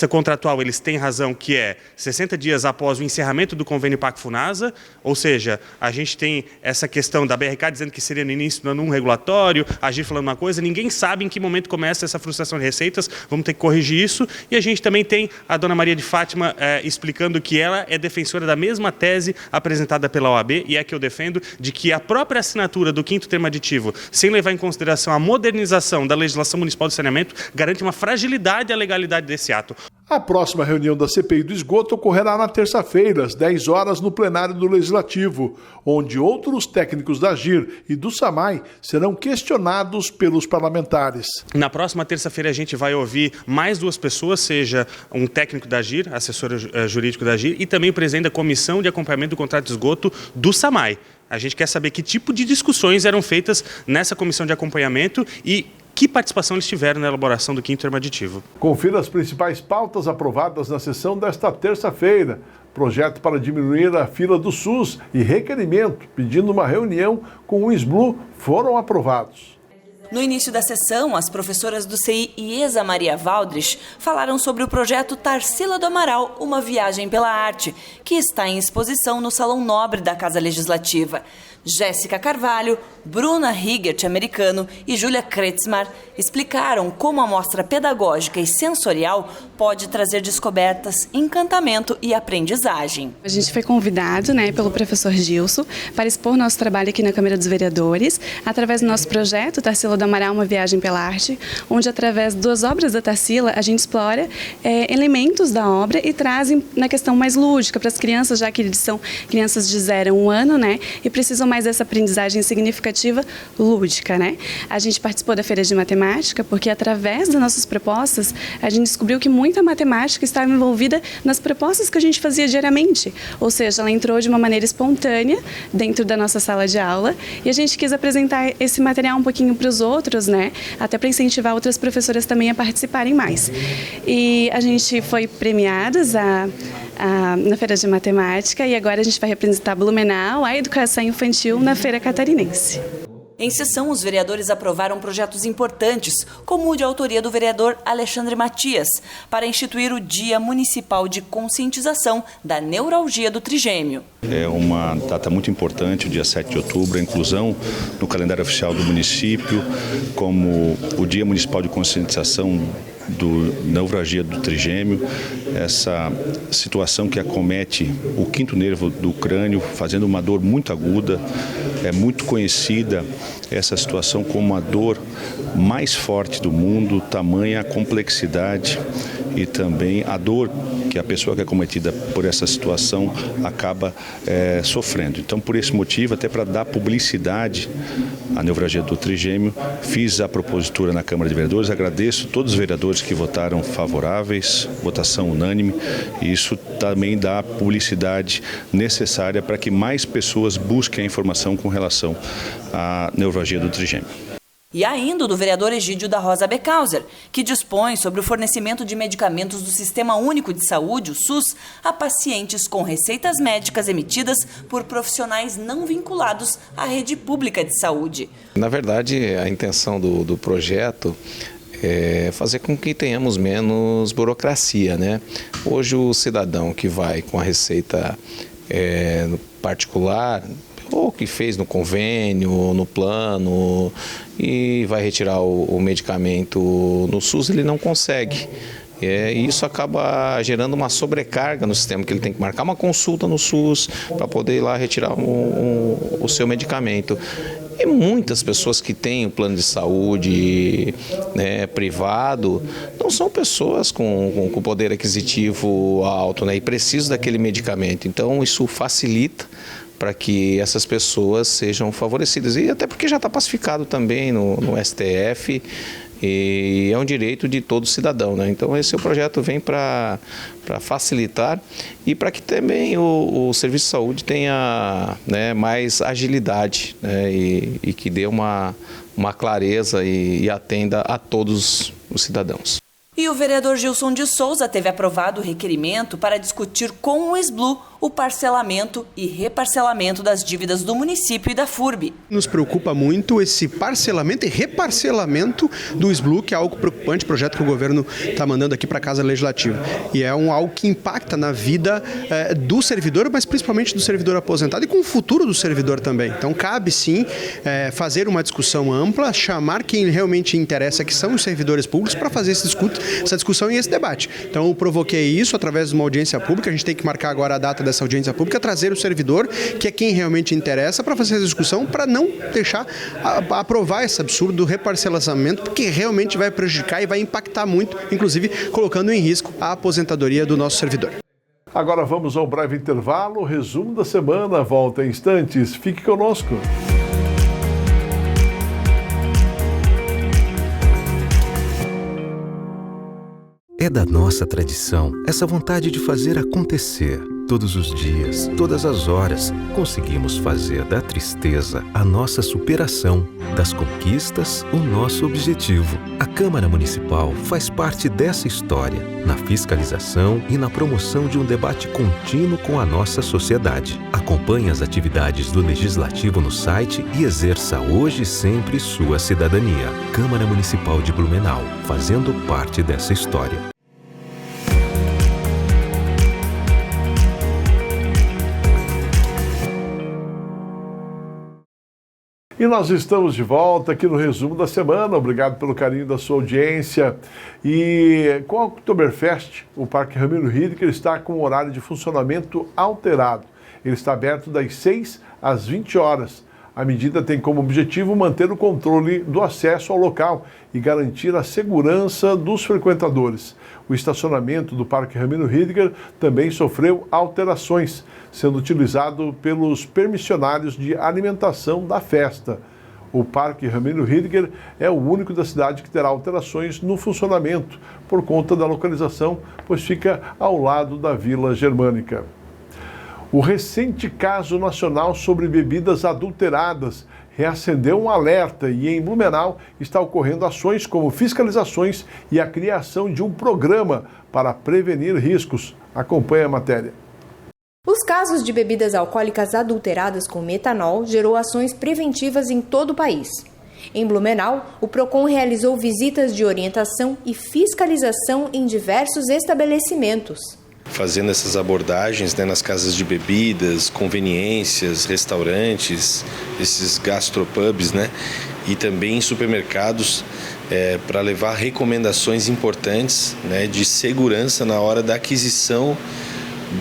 contratual, eles têm razão, que é 60 dias após o encerramento do convênio PAC-FUNASA, ou seja, a gente tem essa questão da BRK dizendo que seria no início num regulatório, a AGIR falando uma coisa, ninguém sabe em que momento começa essa frustração de receitas, vamos ter que corrigir isso, e a gente também tem a dona Maria de Fátima explicando que ela é defensora da mesma tese apresentada pela OAB, e é que eu defendo, de que a própria assinatura do quinto termo aditivo, sem levar em consideração a modernização da legislação municipal de saneamento, garante uma fragilidade à legalidade desse ato. A próxima reunião da CPI do esgoto ocorrerá na terça-feira, às 10 horas, no plenário do Legislativo, onde outros técnicos da AGIR e do SAMAI serão questionados pelos parlamentares. Na próxima terça-feira a gente vai ouvir mais duas pessoas, seja um técnico da AGIR, assessor jurídico da AGIR, e também o presidente da Comissão de Acompanhamento do Contrato de Esgoto do SAMAI. A gente quer saber que tipo de discussões eram feitas nessa comissão de acompanhamento e que participação eles tiveram na elaboração do quinto termo aditivo. Confira as principais pautas aprovadas na sessão desta terça-feira. Projeto para diminuir a fila do SUS e requerimento pedindo uma reunião com o SBLU foram aprovados. No início da sessão, as professoras do CI IESA Maria Valdrich falaram sobre o projeto Tarsila do Amaral, uma viagem pela arte, que está em exposição no Salão Nobre da Casa Legislativa. Jéssica Carvalho, Bruna Rigert, americano, e Júlia Kretzmar explicaram como a mostra pedagógica e sensorial pode trazer descobertas, encantamento e aprendizagem. A gente foi convidado, pelo professor Gilson para expor nosso trabalho aqui na Câmara dos Vereadores, através do nosso projeto Tarsila do Amaral, uma viagem pela arte, onde através das obras da Tarsila a gente explora elementos da obra e trazem na questão mais lúdica para as crianças, já que eles são crianças de 0 a 1 ano, e precisam mais dessa aprendizagem significativa lúdica, A gente participou da Feira de Matemática porque através das nossas propostas a gente descobriu que muita matemática estava envolvida nas propostas que a gente fazia diariamente, ou seja, ela entrou de uma maneira espontânea dentro da nossa sala de aula e a gente quis apresentar esse material um pouquinho para os outros, até para incentivar outras professoras também a participarem mais. E a gente foi premiadas na Feira de Matemática e agora a gente vai representar Blumenau, a educação infantil na Feira Catarinense. Em sessão, os vereadores aprovaram projetos importantes, como o de autoria do vereador Alexandre Matias, para instituir o Dia Municipal de Conscientização da Neuralgia do Trigêmeo. É uma data muito importante, o dia 7 de outubro, a inclusão no calendário oficial do município como o Dia Municipal de Conscientização do neuralgia do trigêmeo, essa situação que acomete o quinto nervo do crânio, fazendo uma dor muito aguda, é muito conhecida essa situação como a dor mais forte do mundo, tamanha a complexidade e também a dor que a pessoa que é acometida por essa situação acaba sofrendo. Então, por esse motivo, até para dar publicidade à neuralgia do trigêmeo, fiz a propositura na Câmara de Vereadores, agradeço todos os vereadores que votaram favoráveis, votação unânime, e isso também dá a publicidade necessária para que mais pessoas busquem a informação com relação à neuralgia do trigêmeo. E ainda do vereador Egídio da Rosa Becauser, que dispõe sobre o fornecimento de medicamentos do Sistema Único de Saúde, o SUS, a pacientes com receitas médicas emitidas por profissionais não vinculados à rede pública de saúde. Na verdade, a intenção do projeto é fazer com que tenhamos menos burocracia, Hoje o cidadão que vai com a receita particular, ou que fez no convênio, ou no plano, e vai retirar o medicamento no SUS, ele não consegue. E isso acaba gerando uma sobrecarga no sistema, que ele tem que marcar uma consulta no SUS para poder ir lá retirar o seu medicamento. E muitas pessoas que têm o plano de saúde privado não são pessoas com poder aquisitivo alto e precisam daquele medicamento. Então isso facilita para que essas pessoas sejam favorecidas. E até porque já está pacificado também no STF e é um direito de todo cidadão. Então esse projeto vem para facilitar e para que também o Serviço de Saúde tenha mais agilidade e que dê uma clareza e atenda a todos os cidadãos. E o vereador Gilson de Souza teve aprovado o requerimento para discutir com o SBLU o parcelamento e reparcelamento das dívidas do município e da FURB. Nos preocupa muito esse parcelamento e reparcelamento do SBLU, que é algo preocupante, projeto que o governo está mandando aqui para a Casa Legislativa. E é algo que impacta na vida do servidor, mas principalmente do servidor aposentado e com o futuro do servidor também. Então cabe sim fazer uma discussão ampla, chamar quem realmente interessa, que são os servidores públicos, para fazer essa discussão e esse debate. Então eu provoquei isso através de uma audiência pública, a gente tem que marcar agora a data dessa audiência pública, trazer o servidor, que é quem realmente interessa, para fazer essa discussão, para não deixar aprovar esse absurdo do reparcelamento, porque realmente vai prejudicar e vai impactar muito, inclusive colocando em risco a aposentadoria do nosso servidor. Agora vamos a um breve intervalo, resumo da semana, volta em instantes, fique conosco. É da nossa tradição essa vontade de fazer acontecer. Todos os dias, todas as horas, conseguimos fazer da tristeza a nossa superação, das conquistas o nosso objetivo. A Câmara Municipal faz parte dessa história, na fiscalização e na promoção de um debate contínuo com a nossa sociedade. Acompanhe as atividades do Legislativo no site e exerça hoje e sempre sua cidadania. Câmara Municipal de Blumenau, fazendo parte dessa história. E nós estamos de volta aqui no resumo da semana. Obrigado pelo carinho da sua audiência. E com a Oktoberfest, o Parque Ramiro Hidegger está com um horário de funcionamento alterado. Ele está aberto das 6 às 20 horas. A medida tem como objetivo manter o controle do acesso ao local e garantir a segurança dos frequentadores. O estacionamento do Parque Ramiro Hidegger também sofreu alterações, sendo utilizado pelos permissionários de alimentação da festa. O Parque Ramiro Hidegger é o único da cidade que terá alterações no funcionamento, por conta da localização, pois fica ao lado da Vila Germânica. O recente caso nacional sobre bebidas adulteradas reacendeu um alerta e em Blumenau está ocorrendo ações como fiscalizações e a criação de um programa para prevenir riscos. Acompanhe a matéria. Os casos de bebidas alcoólicas adulteradas com metanol gerou ações preventivas em todo o país. Em Blumenau, o PROCON realizou visitas de orientação e fiscalização em diversos estabelecimentos. Fazendo essas abordagens nas casas de bebidas, conveniências, restaurantes, esses gastropubs, e também em supermercados, para levar recomendações importantes de segurança na hora da aquisição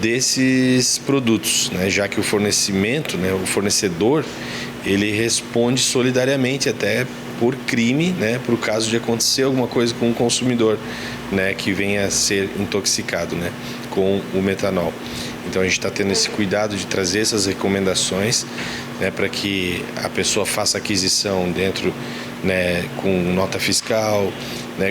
desses produtos, já que o fornecedor, ele responde solidariamente até por crime, por caso de acontecer alguma coisa com o consumidor, que venha a ser intoxicado, com o metanol. Então a gente está tendo esse cuidado de trazer essas recomendações, para que a pessoa faça aquisição dentro, com nota fiscal,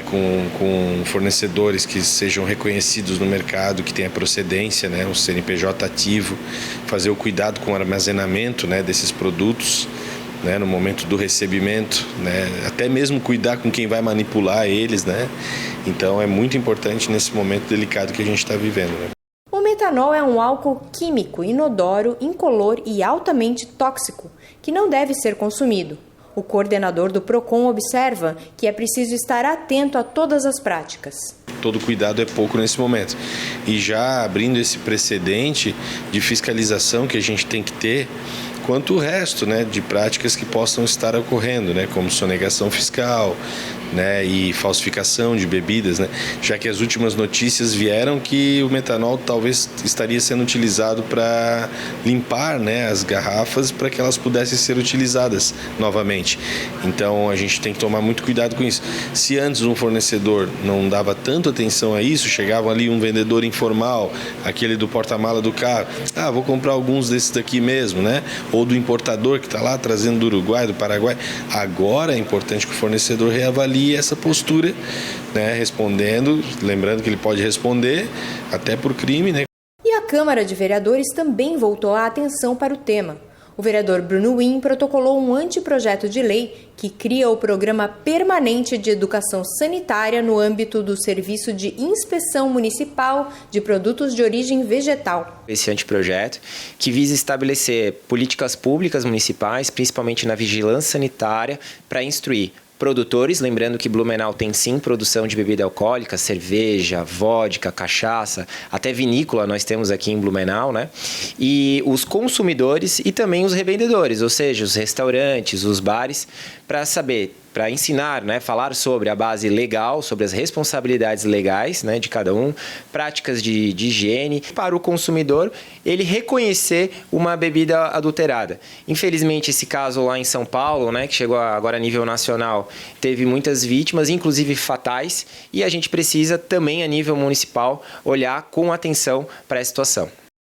com fornecedores que sejam reconhecidos no mercado, que tenha procedência, um CNPJ ativo, fazer o cuidado com o armazenamento desses produtos, no momento do recebimento, até mesmo cuidar com quem vai manipular eles, Então é muito importante nesse momento delicado que a gente está vivendo. O metanol é um álcool químico, inodoro, incolor e altamente tóxico, que não deve ser consumido. O coordenador do PROCON observa que é preciso estar atento a todas as práticas. Todo cuidado é pouco nesse momento. E já abrindo esse precedente de fiscalização que a gente tem que ter, quanto o resto de práticas que possam estar ocorrendo, como sonegação fiscal, e falsificação de bebidas, já que as últimas notícias vieram que o metanol talvez estaria sendo utilizado para limpar as garrafas para que elas pudessem ser utilizadas novamente. Então a gente tem que tomar muito cuidado com isso. Se antes um fornecedor não dava tanta atenção a isso, chegava ali um vendedor informal, aquele do porta-mala do carro, vou comprar alguns desses daqui mesmo, ou do importador que está lá trazendo do Uruguai, do Paraguai. Agora é importante que o fornecedor reavalie essa postura, respondendo, lembrando que ele pode responder até por crime. E a Câmara de Vereadores também voltou a atenção para o tema. O vereador Bruno Win protocolou um anteprojeto de lei que cria o Programa Permanente de Educação Sanitária no âmbito do Serviço de Inspeção Municipal de Produtos de Origem Vegetal. Esse anteprojeto que visa estabelecer políticas públicas municipais, principalmente na vigilância sanitária, para instruir produtores, lembrando que Blumenau tem sim produção de bebida alcoólica, cerveja, vodka, cachaça, até vinícola nós temos aqui em Blumenau, E os consumidores e também os revendedores, ou seja, os restaurantes, os bares, para saber, para ensinar, falar sobre a base legal, sobre as responsabilidades legais de cada um, práticas de higiene, para o consumidor ele reconhecer uma bebida adulterada. Infelizmente, esse caso lá em São Paulo, que chegou agora a nível nacional, teve muitas vítimas, inclusive fatais, e a gente precisa também, a nível municipal, olhar com atenção para essa situação.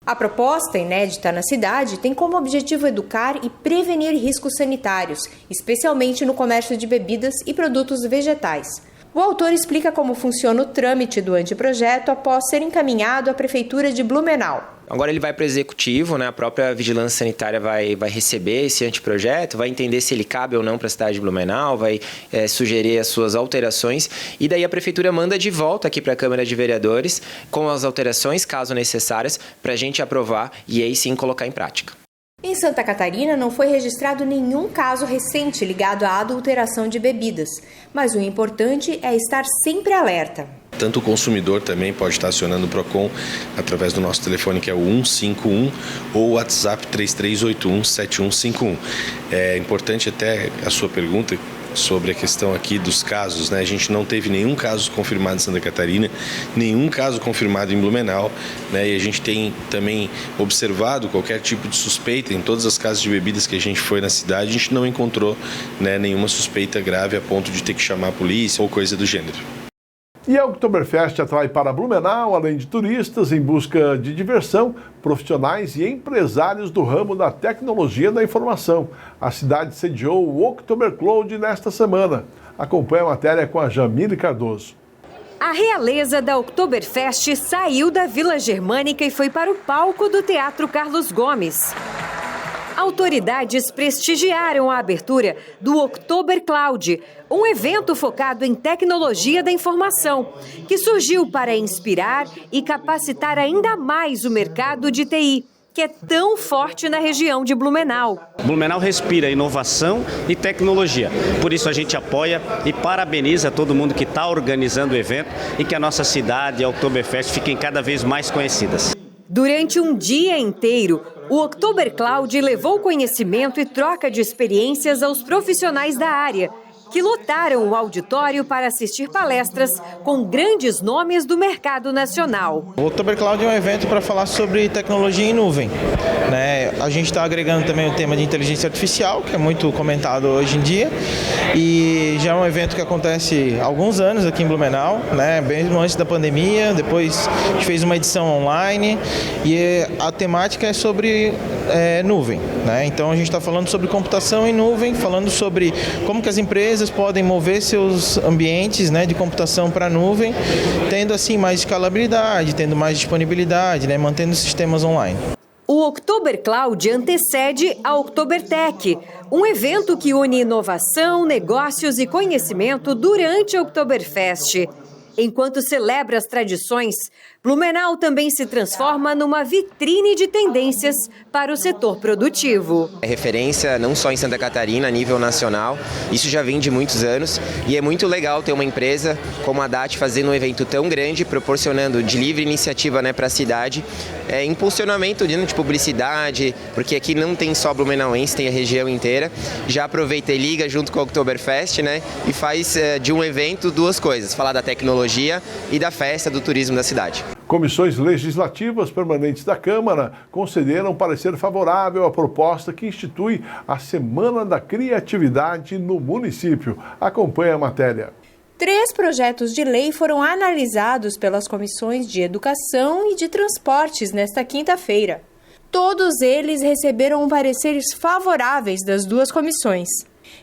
A proposta, inédita na cidade, tem como objetivo educar e prevenir riscos sanitários, especialmente no comércio de bebidas e produtos vegetais. O autor explica como funciona o trâmite do anteprojeto após ser encaminhado à Prefeitura de Blumenau. Agora ele vai para o executivo, né? A própria Vigilância Sanitária vai receber esse anteprojeto, vai entender se ele cabe ou não para a cidade de Blumenau, vai sugerir as suas alterações e daí a Prefeitura manda de volta aqui para a Câmara de Vereadores com as alterações, caso necessárias, para a gente aprovar e aí sim colocar em prática. Em Santa Catarina não foi registrado nenhum caso recente ligado à adulteração de bebidas, mas o importante é estar sempre alerta. Tanto o consumidor também pode estar acionando o PROCON através do nosso telefone que é o 151 ou o WhatsApp 33817151. É importante até a sua pergunta sobre a questão aqui dos casos, né? A gente não teve nenhum caso confirmado em Santa Catarina, nenhum caso confirmado em Blumenau, né? E a gente tem também observado qualquer tipo de suspeita em todas as casas de bebidas que a gente foi na cidade, a gente não encontrou, né, nenhuma suspeita grave a ponto de ter que chamar a polícia ou coisa do gênero. E a Oktoberfest atrai para Blumenau, além de turistas em busca de diversão, profissionais e empresários do ramo da tecnologia da informação. A cidade sediou o Oktobercloud nesta semana. Acompanhe a matéria com a Jamile Cardoso. A realeza da Oktoberfest saiu da Vila Germânica e foi para o palco do Teatro Carlos Gomes. Autoridades prestigiaram a abertura do Oktobercloud, um evento focado em tecnologia da informação, que surgiu para inspirar e capacitar ainda mais o mercado de TI, que é tão forte na região de Blumenau. Blumenau respira inovação e tecnologia. Por isso a gente apoia e parabeniza todo mundo que está organizando o evento e que a nossa cidade e a Oktoberfest fiquem cada vez mais conhecidas. Durante um dia inteiro, o Oktobercloud levou conhecimento e troca de experiências aos profissionais da área, que lotaram o auditório para assistir palestras com grandes nomes do mercado nacional. O Oktobercloud é um evento para falar sobre tecnologia em nuvem, né? A gente está agregando também o tema de inteligência artificial, que é muito comentado hoje em dia, e já é um evento que acontece há alguns anos aqui em Blumenau, né? Bem antes da pandemia, depois a gente fez uma edição online e a temática é sobre nuvem, né? Então a gente está falando sobre computação em nuvem, falando sobre como que as empresas podem mover seus ambientes, né, de computação para a nuvem, tendo assim mais escalabilidade, tendo mais disponibilidade, né, mantendo sistemas online. O Oktobercloud antecede a Oktobertech, um evento que une inovação, negócios e conhecimento durante a Oktoberfest. Enquanto celebra as tradições, Blumenau também se transforma numa vitrine de tendências para o setor produtivo. É referência não só em Santa Catarina, a nível nacional, isso já vem de muitos anos e é muito legal ter uma empresa como a DAT fazendo um evento tão grande, proporcionando de livre iniciativa, né, para a cidade, impulsionamento de publicidade, porque aqui não tem só blumenauense, tem a região inteira. Já aproveita e liga junto com a Oktoberfest, né, e faz de um evento duas coisas, falar da tecnologia e da festa do turismo da cidade. Comissões legislativas permanentes da Câmara concederam parecer favorável à proposta que institui a Semana da Criatividade no município. Acompanhe a matéria. 3 projetos de lei foram analisados pelas comissões de Educação e de Transportes nesta quinta-feira. Todos eles receberam pareceres favoráveis das duas comissões.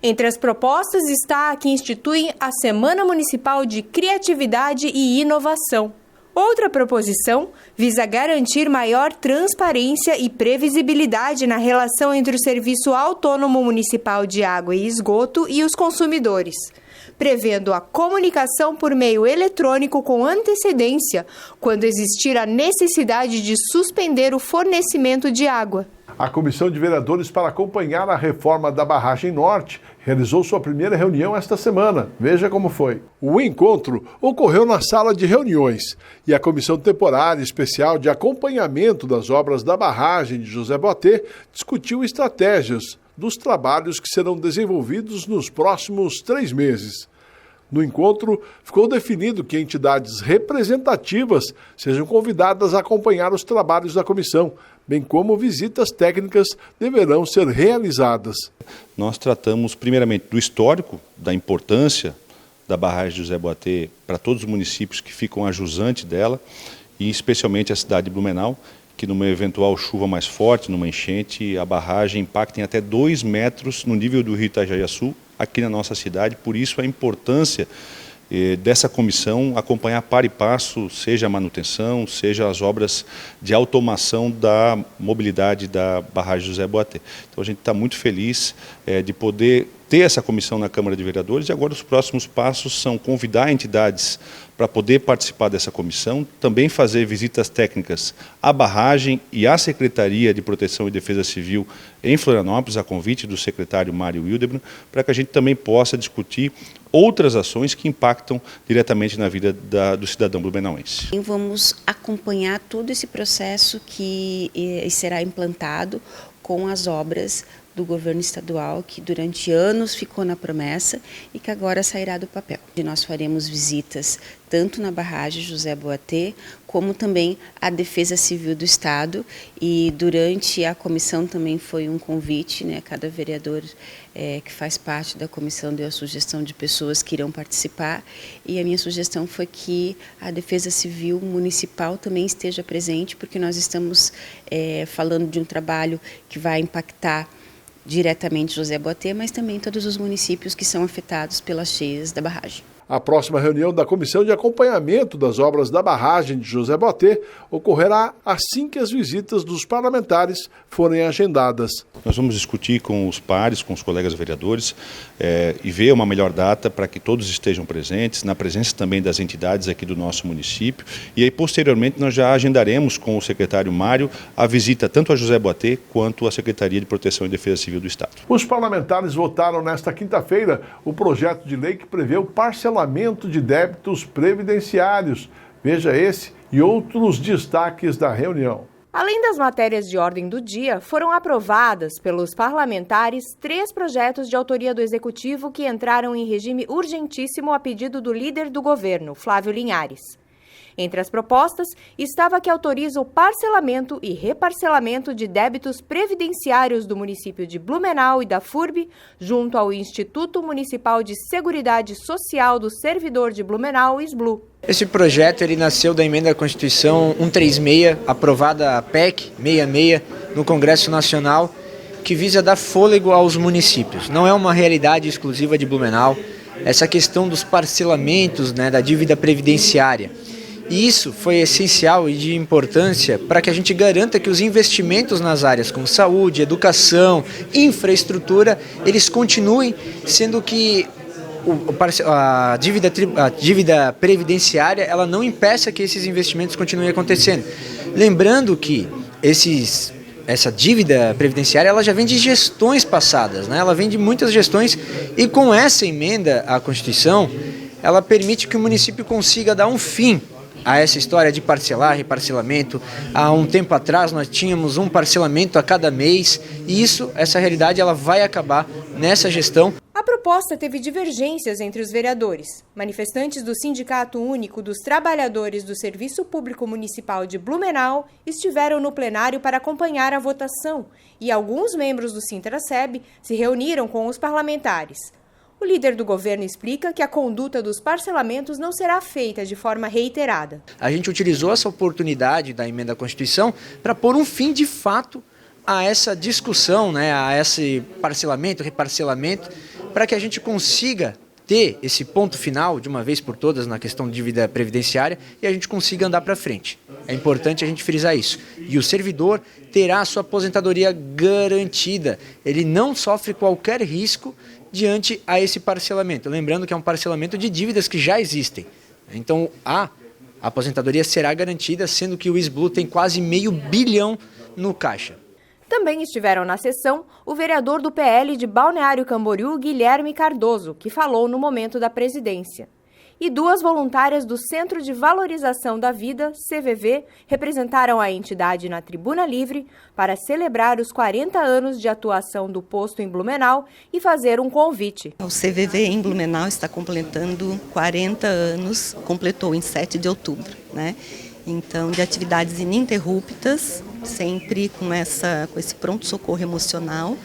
Entre as propostas está a que institui a Semana Municipal de Criatividade e Inovação. Outra proposição visa garantir maior transparência e previsibilidade na relação entre o Serviço Autônomo Municipal de Água e Esgoto e os consumidores, prevendo a comunicação por meio eletrônico com antecedência, quando existir a necessidade de suspender o fornecimento de água. A Comissão de Vereadores para acompanhar a reforma da Barragem Norte realizou sua primeira reunião esta semana. Veja como foi. O encontro ocorreu na sala de reuniões e a Comissão Temporária Especial de Acompanhamento das Obras da Barragem de José Boatê discutiu estratégias dos trabalhos que serão desenvolvidos nos próximos 3 meses. No encontro, ficou definido que entidades representativas sejam convidadas a acompanhar os trabalhos da comissão, bem como visitas técnicas deverão ser realizadas. Nós tratamos primeiramente do histórico, da importância da barragem de José Boatê para todos os municípios que ficam a jusante dela, e especialmente a cidade de Blumenau, que numa eventual chuva mais forte, numa enchente, a barragem impacta em até 2 metros no nível do rio Itajaiaçu, aqui na nossa cidade. Por isso a importância dessa comissão acompanhar para e passo, seja a manutenção, seja as obras de automação da mobilidade da barragem José Boatê. Então a gente está muito feliz de poder ter essa comissão na Câmara de Vereadores, e agora os próximos passos são convidar entidades para poder participar dessa comissão, também fazer visitas técnicas à barragem e à Secretaria de Proteção e Defesa Civil em Florianópolis, a convite do secretário Mário Hildebrand, para que a gente também possa discutir outras ações que impactam diretamente na vida do cidadão blumenauense. Vamos acompanhar todo esse processo que será implantado com as obras do governo estadual, que durante anos ficou na promessa e que agora sairá do papel. E nós faremos visitas tanto na barragem José Boatê, como também à Defesa Civil do Estado, e durante a comissão também foi um convite, né, cada vereador que faz parte da comissão deu a sugestão de pessoas que irão participar, e a minha sugestão foi que a Defesa Civil Municipal também esteja presente, porque nós estamos falando de um trabalho que vai impactar diretamente José Boatê, mas também todos os municípios que são afetados pelas cheias da barragem. A próxima reunião da Comissão de Acompanhamento das Obras da Barragem de José Boatê ocorrerá assim que as visitas dos parlamentares forem agendadas. Nós vamos discutir com os pares, com os colegas vereadores, e ver uma melhor data para que todos estejam presentes, na presença também das entidades aqui do nosso município. E aí, posteriormente, nós já agendaremos com o secretário Mário a visita tanto a José Boatê quanto à Secretaria de Proteção e Defesa Civil do Estado. Os parlamentares votaram nesta quinta-feira o projeto de lei que prevê o parcelamento de débitos previdenciários. Veja esse e outros destaques da reunião. Além das matérias de ordem do dia, foram aprovadas pelos parlamentares 3 projetos de autoria do Executivo que entraram em regime urgentíssimo a pedido do líder do governo, Flávio Linhares. Entre as propostas estava a que autoriza o parcelamento e reparcelamento de débitos previdenciários do município de Blumenau e da FURB, junto ao Instituto Municipal de Seguridade Social do Servidor de Blumenau, SBLU. Esse projeto ele nasceu da emenda à Constituição 136, aprovada a PEC 66 no Congresso Nacional, que visa dar fôlego aos municípios. Não é uma realidade exclusiva de Blumenau, essa questão dos parcelamentos, né, da dívida previdenciária. E isso foi essencial e de importância para que a gente garanta que os investimentos nas áreas como saúde, educação, infraestrutura, eles continuem, sendo que a dívida previdenciária ela não impeça que esses investimentos continuem acontecendo. Lembrando que essa dívida previdenciária ela já vem de gestões passadas, né? Ela vem de muitas gestões, e com essa emenda à Constituição, ela permite que o município consiga dar um fim a essa história de parcelar, reparcelamento. Há um tempo atrás nós tínhamos um parcelamento a cada mês, e essa realidade ela vai acabar nessa gestão. A proposta teve divergências entre os vereadores. Manifestantes do Sindicato Único dos Trabalhadores do Serviço Público Municipal de Blumenau estiveram no plenário para acompanhar a votação, e alguns membros do Sintraceb se reuniram com os parlamentares. O líder do governo explica que a conduta dos parcelamentos não será feita de forma reiterada. A gente utilizou essa oportunidade da emenda à Constituição para pôr um fim de fato a essa discussão, né, a esse parcelamento, reparcelamento, para que a gente consiga ter esse ponto final de uma vez por todas na questão de dívida previdenciária e a gente consiga andar para frente. É importante a gente frisar isso. E o servidor terá a sua aposentadoria garantida. Ele não sofre qualquer risco diante a esse parcelamento. Lembrando que é um parcelamento de dívidas que já existem. Então a aposentadoria será garantida, sendo que o SBLU tem quase R$500 bilhão no caixa. Também estiveram na sessão o vereador do PL de Balneário Camboriú, Guilherme Cardoso, que falou no momento da presidência. E 2 voluntárias do Centro de Valorização da Vida, CVV, representaram a entidade na Tribuna Livre para celebrar os 40 anos de atuação do posto em Blumenau e fazer um convite. O CVV em Blumenau está completando 40 anos, completou em 7 de outubro, né? Então, de atividades ininterruptas, sempre com esse pronto-socorro emocional,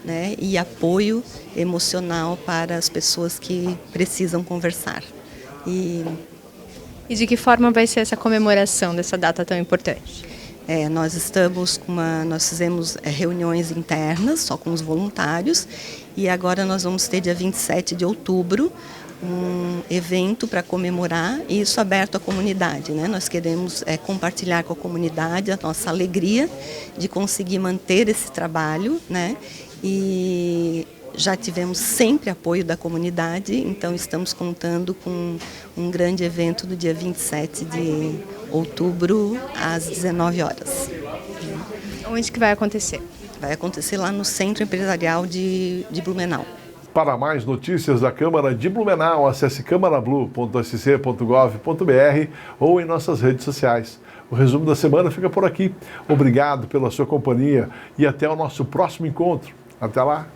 né, e apoio emocional para as pessoas que precisam conversar. E de que forma vai ser essa comemoração dessa data tão importante? Nós fizemos reuniões internas, só com os voluntários, e agora nós vamos ter dia 27 de outubro um evento para comemorar, e isso aberto à comunidade, né? Nós queremos compartilhar com a comunidade a nossa alegria de conseguir manter esse trabalho, né? E já tivemos sempre apoio da comunidade, então estamos contando com um grande evento do dia 27 de outubro, às 19 horas. Onde que vai acontecer? Vai acontecer lá no Centro Empresarial de Blumenau. Para mais notícias da Câmara de Blumenau, acesse câmarablu.sc.gov.br ou em nossas redes sociais. O resumo da semana fica por aqui. Obrigado pela sua companhia e até o nosso próximo encontro. Até lá!